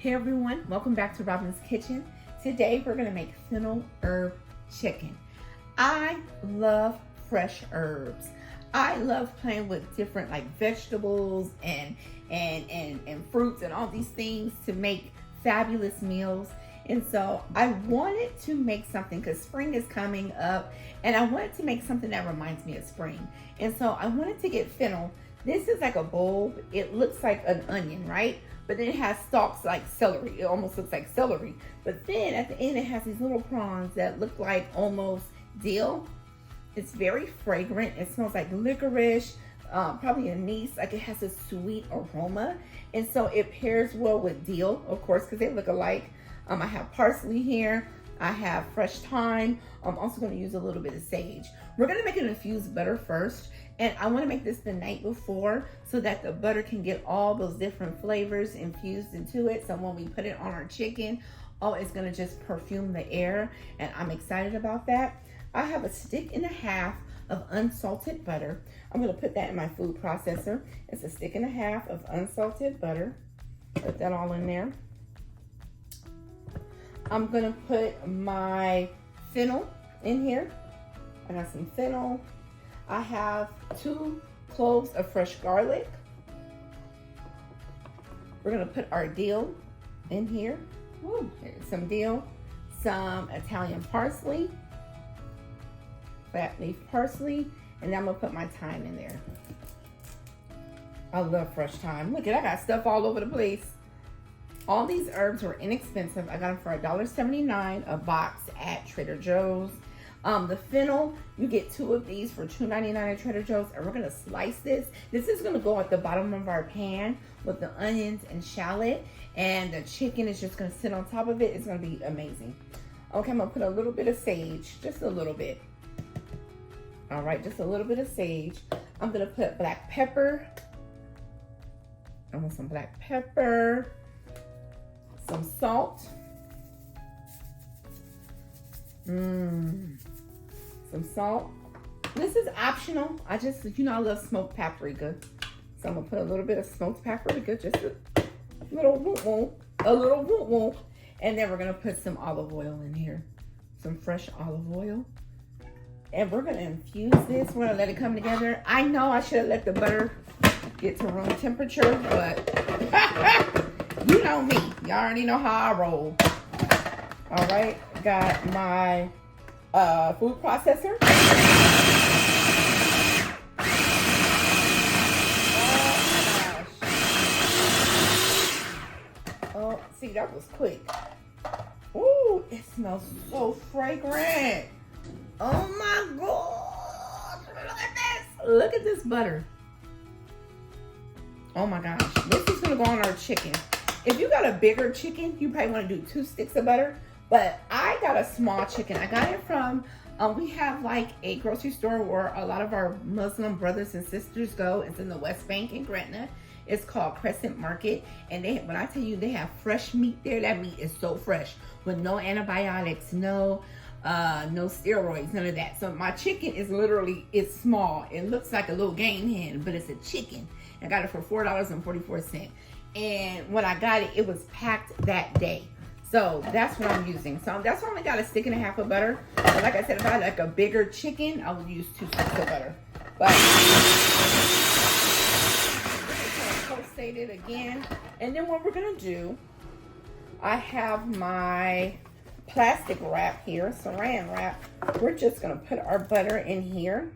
Hey everyone, welcome back to Robin's Kitchen. Today we're gonna make fennel herb chicken. I love fresh herbs. I love playing with different like vegetables and fruits and all these things to make fabulous meals. And so I wanted to make something because spring is coming up and I wanted to make something that reminds me of spring. And so I wanted to get fennel. This is like a bulb. It looks like an onion, right? But then it has stalks like celery. It almost looks like celery. But then at the end, it has these little prongs that look like almost dill. It's very fragrant. It smells like licorice, probably anise. Like it has a sweet aroma. And so it pairs well with dill, of course, because they look alike. I have parsley here. I have fresh thyme. I'm also going to use a little bit of sage. We're going to make an infused butter first. And I want to make this the night before so that the butter can get all those different flavors infused into it. So when we put it on our chicken, oh, it's going to just perfume the air. And I'm excited about that. I have a stick and a half of unsalted butter. I'm going to put that in my food processor. It's a stick and a half of unsalted butter. Put that all in there. I'm going to put my fennel in here. I got some fennel. I have 2 cloves of fresh garlic. We're going to put our dill in here. Woo, some dill, some Italian parsley, flat leaf parsley, and then I'm going to put my thyme in there. I love fresh thyme. Look at, I got stuff all over the place. All these herbs were inexpensive. I got them for $1.79 a box at Trader Joe's. The fennel, you get 2 of these for $2.99 at Trader Joe's, and we're gonna slice this. This is gonna go at the bottom of our pan with the onions and shallot, and the chicken is just gonna sit on top of it. It's gonna be amazing. Okay, I'm gonna put a little bit of sage, just a little bit. All right, just a little bit of sage. I'm gonna put black pepper. I want some black pepper. Some salt. Some salt. This is optional. I just, I love smoked paprika. So I'm gonna put a little bit of smoked paprika, just a little whoop. And then we're gonna put some olive oil in here. Some fresh olive oil. And we're gonna infuse this. We're gonna let it come together. I know I should have let the butter get to room temperature, but you know me. Y'all already know how I roll. All right, got my food processor. Oh my gosh. Oh, see, that was quick. Ooh, it smells so fragrant. Oh my gosh, look at this. Look at this butter. Oh my gosh, this is gonna go on our chicken. If you got a bigger chicken, you probably want to do 2 sticks of butter. But I got a small chicken. I got it from, we have like a grocery store where a lot of our Muslim brothers and sisters go. It's in the West Bank in Gretna. It's called Crescent Market. And when I tell you they have fresh meat there, that meat is so fresh with no antibiotics, no steroids, none of that. So my chicken is literally, it's small. It looks like a little game hen, but it's a chicken. I got it for $4.44. And when I got it, it was packed that day. So that's what I'm using. So that's why I only got a stick and a half of butter. But like I said, if I had like a bigger chicken, I would use 2 sticks of butter. But we're gonna toast it again. And then what we're gonna do, I have my plastic wrap here, saran wrap. We're just gonna put our butter in here.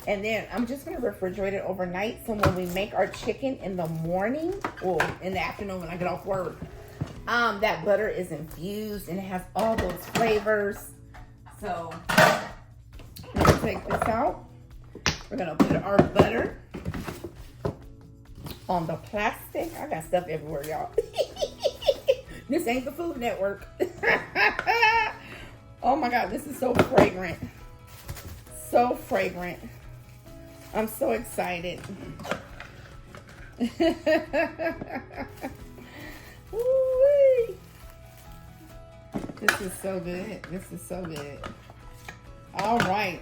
And then I'm just gonna refrigerate it overnight. So when we make our chicken in the morning, or in the afternoon when I get off work, that butter is infused and it has all those flavors. So I'm gonna take this out. We're gonna put our butter on the plastic. I got stuff everywhere, y'all. This ain't the Food Network. Oh my God, this is so fragrant. So fragrant. I'm so excited. Ooh-wee. This is so good. This is so good. All right.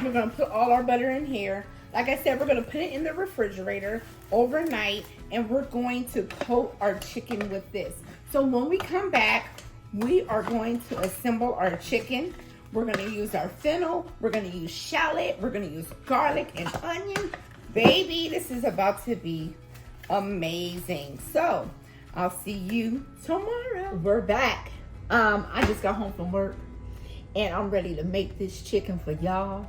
We're going to put all our butter in here. Like I said, we're going to put it in the refrigerator overnight, and we're going to coat our chicken with this. So when we come back, we are going to assemble our chicken. We're gonna use our fennel, we're gonna use shallot, we're gonna use garlic and onion. Baby, this is about to be amazing. So I'll see you tomorrow. We're back. I just got home from work and I'm ready to make this chicken for y'all.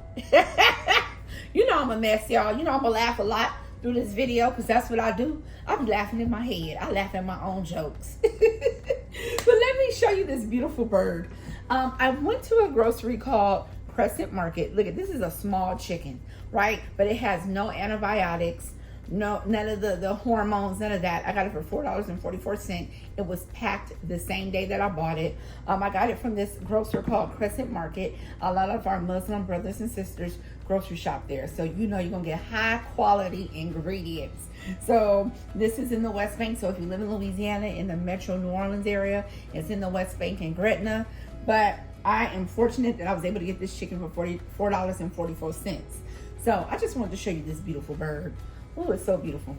You know I'm a mess, y'all. You know I'm gonna laugh a lot through this video because that's what I do. I'm laughing in my head. I laugh at my own jokes. But let me show you this beautiful bird. I went to a grocery called Crescent Market. Look at this, is a small chicken, right? But it has no antibiotics, none of the hormones, none of that. I got it for $4.44. It was packed the same day that I bought it. I got it from this grocer called Crescent Market. A lot of our Muslim brothers and sisters grocery shop there, so you know you're gonna get high quality ingredients. So this is in the West Bank. So if you live in Louisiana, in the Metro New Orleans area, it's in the West Bank in Gretna. But I am fortunate that I was able to get this chicken for $4.44. So I just wanted to show you this beautiful bird. Oh, it's so beautiful.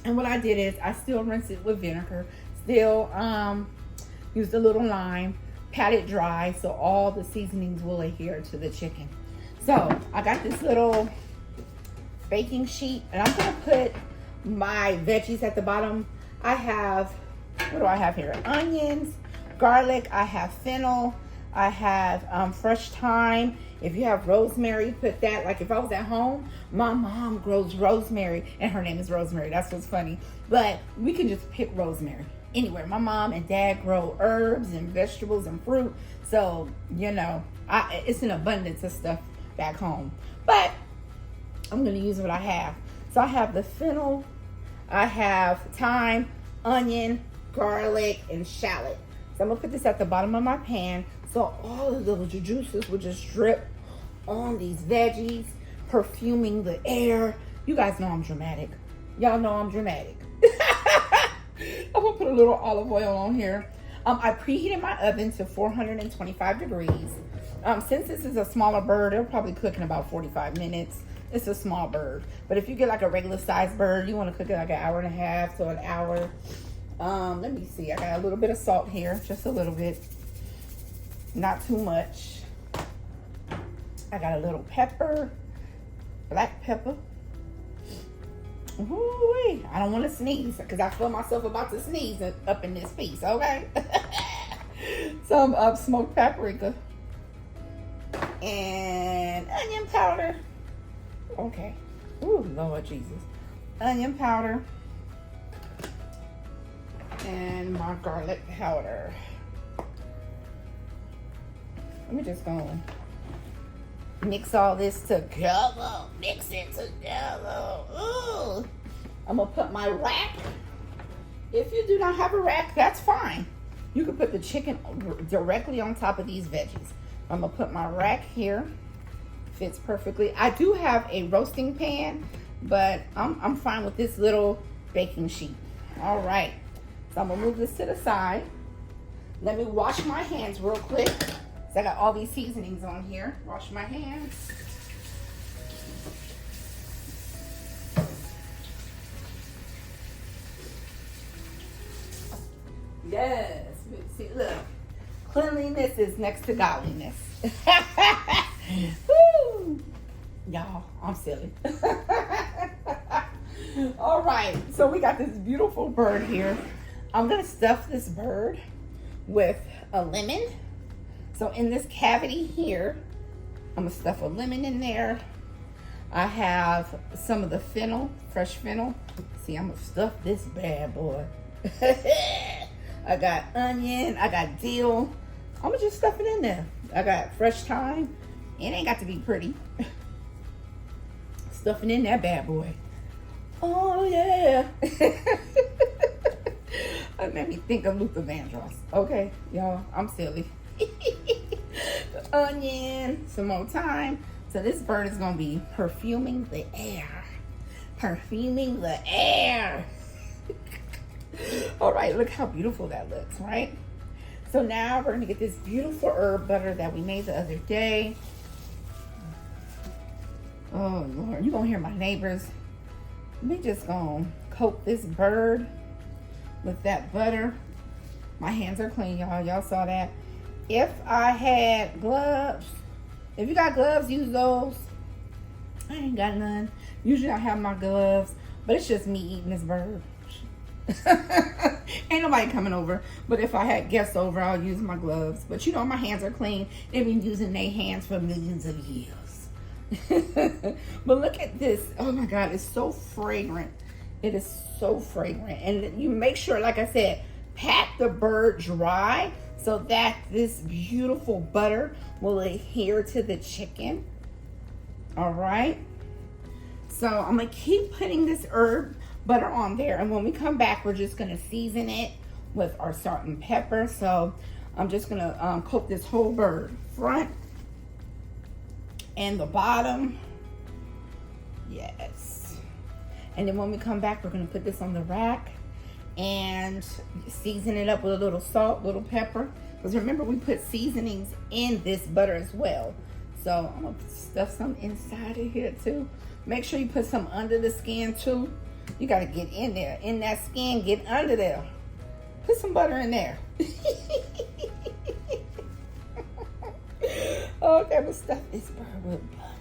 And what I did is I still rinsed it with vinegar, still used a little lime, pat it dry so all the seasonings will adhere to the chicken. So I got this little baking sheet and I'm gonna put my veggies at the bottom. I have, what do I have here? Onions, garlic, I have fennel, I have fresh thyme. If you have rosemary, put that. Like if I was at home, my mom grows rosemary and her name is Rosemary. That's what's funny. But we can just pick rosemary anywhere. My mom and dad grow herbs and vegetables and fruit. So, you know, it's an abundance of stuff back home. But I'm gonna use what I have. So I have the fennel, I have thyme, onion, garlic, and shallot. So I'm gonna put this at the bottom of my pan so all of those juices will just drip on these veggies, perfuming the air. You guys know I'm dramatic. Y'all know I'm dramatic. I'm gonna put a little olive oil on here. I preheated my oven to 425 degrees. Since this is a smaller bird, it'll probably cook in about 45 minutes. It's a small bird. But if you get like a regular sized bird, you wanna cook it like an hour and a half to an hour. Let me see, I got a little bit of salt here, just a little bit, not too much. I got a little pepper, black pepper. Ooh-wee. I don't want to sneeze because I feel myself about to sneeze up in this piece, okay? Some smoked paprika and onion powder. Okay. Ooh, Lord Jesus. Onion powder. And my garlic powder. Let me just go mix all this together. Mix it together. Ooh. I'm gonna put my rack. If you do not have a rack, that's fine. You can put the chicken directly on top of these veggies. I'm gonna put my rack here. Fits perfectly. I do have a roasting pan, but I'm fine with this little baking sheet. All right. So I'm gonna move this to the side. Let me wash my hands real quick. So I got all these seasonings on here. Wash my hands. Yes, see, look. Cleanliness is next to godliness. Woo! Y'all, I'm silly. All right, so we got this beautiful bird here. I'm gonna stuff this bird with a lemon. So in this cavity here, I'm gonna stuff a lemon in there. I have some of the fennel, fresh fennel. See, I'm gonna stuff this bad boy. I got onion, I got dill. I'm gonna just stuff it in there. I got fresh thyme. It ain't got to be pretty. Stuffing in that bad boy. Oh yeah. That made me think of Luther Vandross. Okay, y'all, I'm silly. Onion, some more thyme. So this bird is gonna be perfuming the air. Perfuming the air. All right, look how beautiful that looks, right? So now we're gonna get this beautiful herb butter that we made the other day. Oh Lord, you're gonna hear my neighbors We just gonna coat this bird with that butter. My hands are clean, y'all. Y'all saw that. If I had gloves, if you got gloves, use those. I ain't got none. Usually I have my gloves, but it's just me eating this bird. Ain't nobody coming over. But if I had guests over, I'll use my gloves. But you know, my hands are clean. They've been using their hands for millions of years. But look at this. Oh my God, it's so fragrant. It is so fragrant. And you make sure, like I said, pat the bird dry so that this beautiful butter will adhere to the chicken. All right. So I'm gonna keep putting this herb butter on there, and when we come back, we're just gonna season it with our salt and pepper. So I'm just gonna coat this whole bird, front and the bottom. Yes. And then when we come back, we're gonna put this on the rack and season it up with a little salt, little pepper. Because remember, we put seasonings in this butter as well. So I'm gonna stuff some inside of here too. Make sure you put some under the skin too. You gotta get in there, in that skin, get under there. Put some butter in there. Okay, but stuff this bird with butter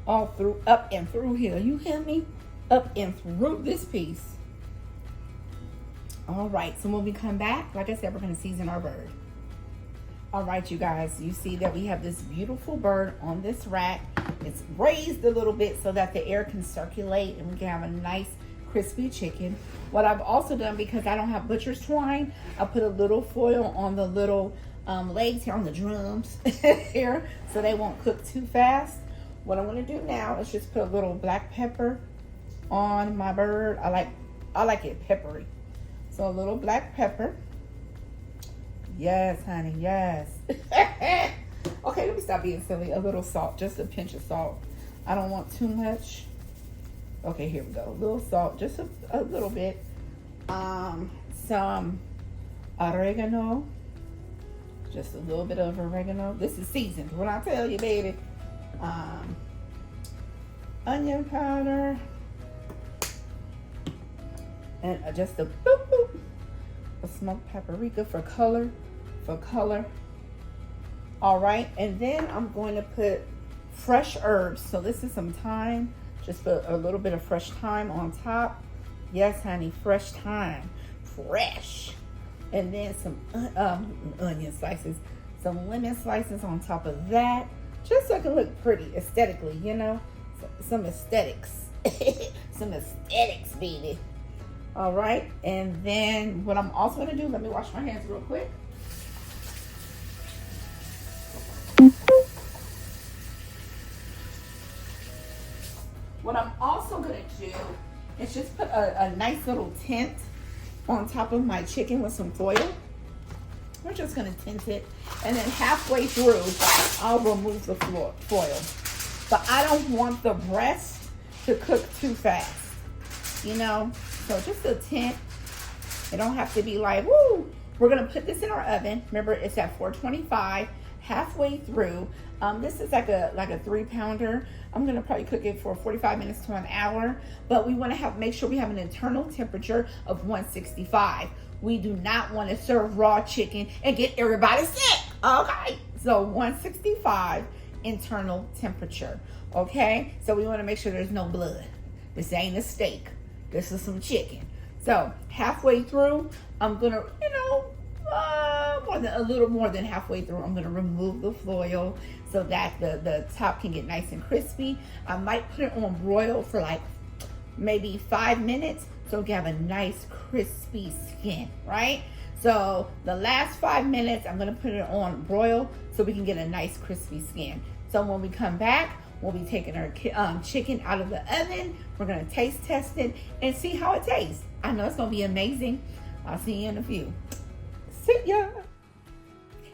all through, up and through here. You hear me? Up and through this piece. All right, so when we come back, like I said, we're gonna season our bird. All right, you guys, you see that we have this beautiful bird on this rack. It's raised a little bit so that the air can circulate and we can have a nice crispy chicken. What I've also done, because I don't have butcher's twine, I put a little foil on the little legs here, on the drums here, so they won't cook too fast. What I'm gonna do now is just put a little black pepper on my bird. I like it peppery. So a little black pepper. Yes, honey, yes. Okay, let me stop being silly. A little salt, just a pinch of salt. I don't want too much. Okay, here we go. A little salt, just a little bit. Some oregano. Just a little bit of oregano. This is seasoned, when I tell you, baby. Onion powder. And just a boop, boop. A smoked paprika for color. All right, and then I'm going to put fresh herbs. So this is some thyme. Just put a little bit of fresh thyme on top. Yes, honey, fresh thyme. Fresh. And then some onion slices, some lemon slices on top of that, just so it can look pretty aesthetically, you know, some aesthetics. Some aesthetics, baby. All right, and then what I'm also gonna do, let me wash my hands real quick. What I'm also gonna do is just put a nice little tint on top of my chicken with some foil. We're just gonna tint it, and then halfway through, I'll remove the foil. But I don't want the breast to cook too fast, you know? So just a tint. It don't have to be like, woo! We're gonna put this in our oven. Remember, it's at 425, halfway through. This is like a 3-pounder. I'm gonna probably cook it for 45 minutes to an hour, but we wanna make sure we have an internal temperature of 165. We do not wanna serve raw chicken and get everybody sick, okay? So 165 internal temperature, okay? So we wanna make sure there's no blood. This ain't a steak, this is some chicken. So halfway through, I'm gonna, you know, a little more than halfway through, I'm gonna remove the foil so that the top can get nice and crispy. I might put it on broil for like maybe 5 minutes so we can have a nice crispy skin, right? So the last 5 minutes, I'm gonna put it on broil so we can get a nice crispy skin. So when we come back, we'll be taking our chicken out of the oven. We're gonna taste test it and see how it tastes. I know it's gonna be amazing. I'll see you in a few. See ya.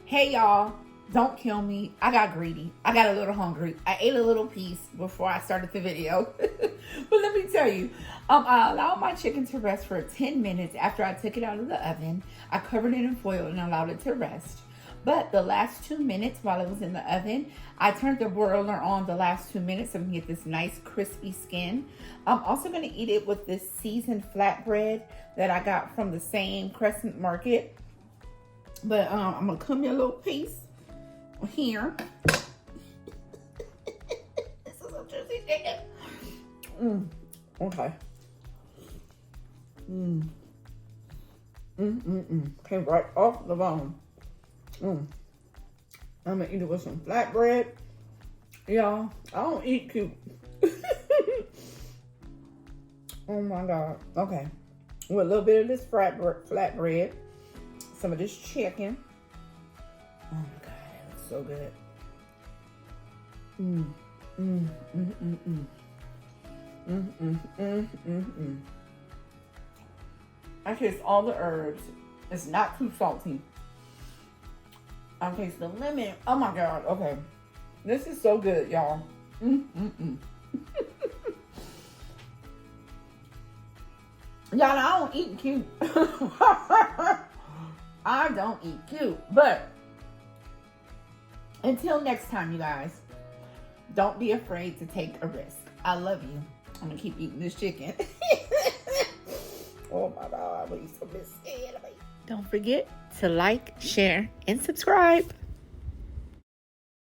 Hey y'all, don't kill me. I got greedy. I got a little hungry. I ate a little piece before I started the video. But let me tell you, I allowed my chicken to rest for 10 minutes after I took it out of the oven. I covered it in foil and allowed it to rest. But the last 2 minutes while it was in the oven, I turned the broiler on the last 2 minutes so we can get this nice crispy skin. I'm also going to eat it with this seasoned flatbread that I got from the same Crescent Market. But I'm going to cut me a little piece here. This is a juicy chicken. Okay. Came right off the bone. I'm gonna eat it with some flatbread. Y'all, I don't eat cute. Oh my God. Okay. With a little bit of this flatbread, some of this chicken. Oh my God, that looks so good. I taste all the herbs. It's not too salty. I taste the lemon. Oh my God. Okay. This is so good, y'all. Y'all, I don't eat cute. I don't eat cute. But until next time, you guys, don't be afraid to take a risk. I love you. I'm going to keep eating this chicken. Oh my God. I'm so scared. Don't forget to like, share, and subscribe.